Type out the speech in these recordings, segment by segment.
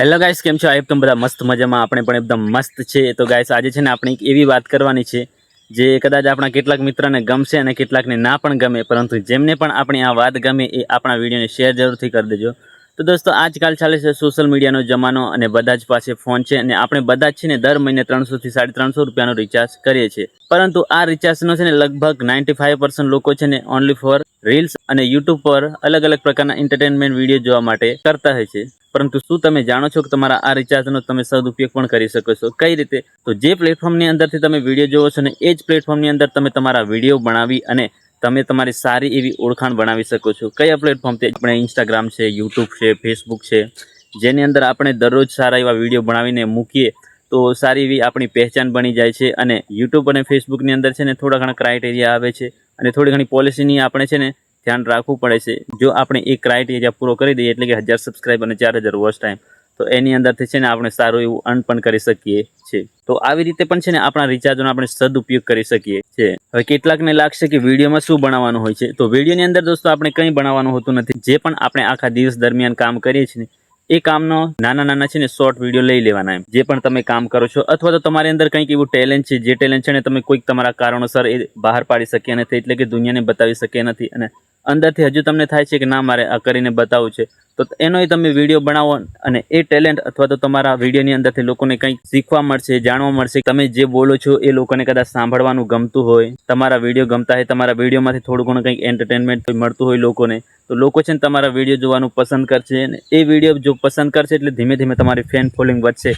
Hello guys, કેમ છો? I hope તમે બધા મસ્ત મજામાં. આપણે પણ એકદમ મસ્ત છે. તો ગાઈસ, આજે છે ને આપણે એક એવી વાત કરવાની છે જે કદાચ આપણા કેટલાક મિત્રને ગમશે અને કેટલાકને ના પણ ગમે, પરંતુ જેમને પણ આપણી આ વાત ગમે એ આપણા વિડીયોને શેર જરૂરથી કરી દેજો. તો દોસ્તો, આજકાલ ચાલે છે સોશિયલ મીડિયાનો જમાનો અને બધા જ પાસે ફોન છે અને આપણે બધા જ છે ને દર મહિને 300 થી 350 રૂપિયાનો રિચાર્જ કરીએ છીએ. પરંતુ આ રિચાર્જનો છે ને લગભગ 95% લોકો છે ને ઓનલી ફોર રીલ્સ અને યુટ્યુબ પર અલગ અલગ પ્રકારના એન્ટરટેનમેન્ટ વિડીયો જોવા માટે કરતા હોય છે. પરંતુ શું તમે જાણો છો કે તમારા આ રિચાર્જનો તમે સદુપયોગ પણ કરી શકો છો? કઈ રીતે? તો જે પ્લેટફોર્મની અંદરથી તમે વિડીયો જોવો છો ને એ જ પ્લેટફોર્મની અંદર તમે તમારા વિડીયો બનાવી અને તમે તમારી સારી એવી ઓળખાણ બનાવી શકો છો. કયા પ્લેટફોર્મથી? આપણે ઇન્સ્ટાગ્રામ છે, યુટ્યુબ છે, ફેસબુક છે, જેની અંદર આપણે દરરોજ સારા એવા વિડીયો બનાવીને મૂકીએ તો સારી એવી આપણી પહેચાન બની જાય છે. અને યુટ્યુબ અને ફેસબુકની અંદર છે ને થોડા ઘણા ક્રાઇટેરિયા આવે છે અને થોડી ઘણી પોલિસીની આપણે છે ને ધ્યાન રાખવું પડે છે. જો આપણે એ ક્રાઇટેરિયા પૂરો કરી દઈએ, એટલે કે 1000 સબસ્ક્રાઈબ અને 4000 વોચ ટાઈમ, તો એની અંદરથી છે ને આપણે સારું એવું અર્ન પણ કરી શકીએ છીએ. તો આવી રીતે પણ છે ને આપણા રિચાર્જનો આપણે સદુપયોગ કરી શકીએ છીએ. હવે કેટલાકને લાગશે કે વિડીયોમાં શું બનાવવાનું હોય છે, તો વિડીયોની અંદર દોસ્તો આપણે કંઈ બનાવવાનું હોતું નથી. જે પણ આપણે આખા દિવસ દરમિયાન કામ કરીએ છીએ એ કામનો નાના નાના છે ને શોર્ટ વિડીયો લઈ લેવાના. એમ જે પણ તમે કામ કરો છો, અથવા તો તમારી અંદર કંઈક એવું ટેલેન્ટ છે, જે ટેલેન્ટ છે ને તમે કોઈક તમારા કારણોસર એ બહાર પાડી શક્યા નથી, એટલે કે દુનિયાને બતાવી શક્યા નથી, અને અંદરથી હજુ તમને થાય છે કે ના, મારે આ કરીને બતાવવું છે, તો એનો તમે વિડીયો બનાવો અને એ ટેલેન્ટ અથવા તો તમારા વિડીયોની અંદરથી લોકોને કંઈક શીખવા મળશે, જાણવા મળશે. તમે જે બોલો છો એ લોકોને કદાચ સાંભળવાનું ગમતું હોય, તમારા વિડીયો ગમતા હોય, તમારા વિડીયોમાંથી થોડું ઘણું કંઈક એન્ટરટેનમેન્ટ મળતું હોય લોકોને, તો લોકો છે ને તમારા વિડીયો જોવાનું પસંદ કરશે. અને એ વિડીયો જો પસંદ કરશે એટલે ધીમે ધીમે તમારી ફેન ફોલોઈંગ વધશે.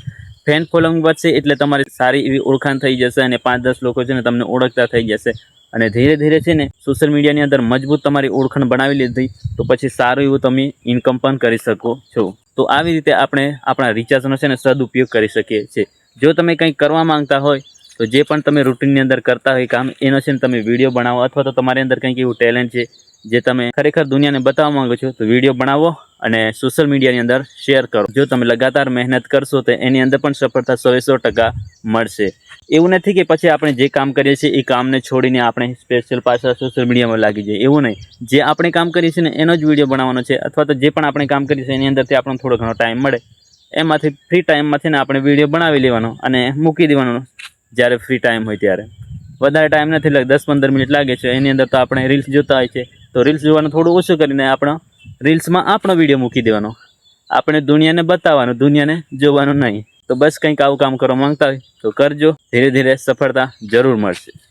ફેન ફોલોઈંગ વધશે એટલે તમારી સારી એવી ઓળખાણ થઈ જશે અને 5-10 લોકો છે ને તમને ઓળખતા થઈ જશે. અને ધીરે ધીરે છે ને સોશિયલ મીડિયાની અંદર મજબૂત તમારી ઓળખાણ બનાવી લીધી તો પછી સારું એવું તમે ઇન્કમ પણ કરી શકો છો. તો આવી રીતે આપણે આપણા રિચાર્જનો છે ને સદુપયોગ કરી શકીએ છીએ. જો તમે કંઈક કરવા માંગતા હોય તો જે પણ તમે રૂટીનની અંદર કરતા હોય કામ, એનો છે ને તમે વિડીયો બનાવો, અથવા તો તમારી અંદર કંઈક એવું ટેલેન્ટ છે જે તમે ખરેખર દુનિયાને બતાવવા માંગો છો, તો વિડીયો બનાવો અને સોશિયલ મીડિયાની અંદર શેર કરો. જો તમે લગાતાર મહેનત કરશો તો એની અંદર પણ સફળતા 100% મળશે. એવું નથી કે પછી આપણે જે કામ કરીએ છીએ એ કામને છોડીને આપણે સ્પેશિયલ પાછા સોશિયલ મીડિયામાં લાગી જઈએ. એવું નહીં. જે આપણે કામ કરીએ છીએ ને એનો જ વિડીયો બનાવવાનો છે, અથવા તો જે પણ આપણે કામ કરીએ છીએ એની અંદરથી આપણને થોડો ઘણો ટાઈમ મળે, એમાંથી ફ્રી ટાઈમમાંથી ને આપણે વિડીયો બનાવી લેવાનો અને મૂકી દેવાનો જ્યારે ફ્રી ટાઈમ હોય ત્યારે. વધારે ટાઈમ નથી લાગે, 10-15 મિનિટ લાગે છે. એની અંદર તો આપણે રીલ્સ જોતા હોય છે, તો રીલ્સ જોવાનું થોડું ઓછું કરીને આપણો રીલ્સમાં આપણો વિડીયો મૂકી દેવાનો. આપણે દુનિયાને બતાવવાનું, દુનિયાને જોવાનું નહીં. તો બસ કંઈક આવું કામ કરવા માંગતા હોય તો કરજો. ધીરે ધીરે સફળતા જરૂર મળશે.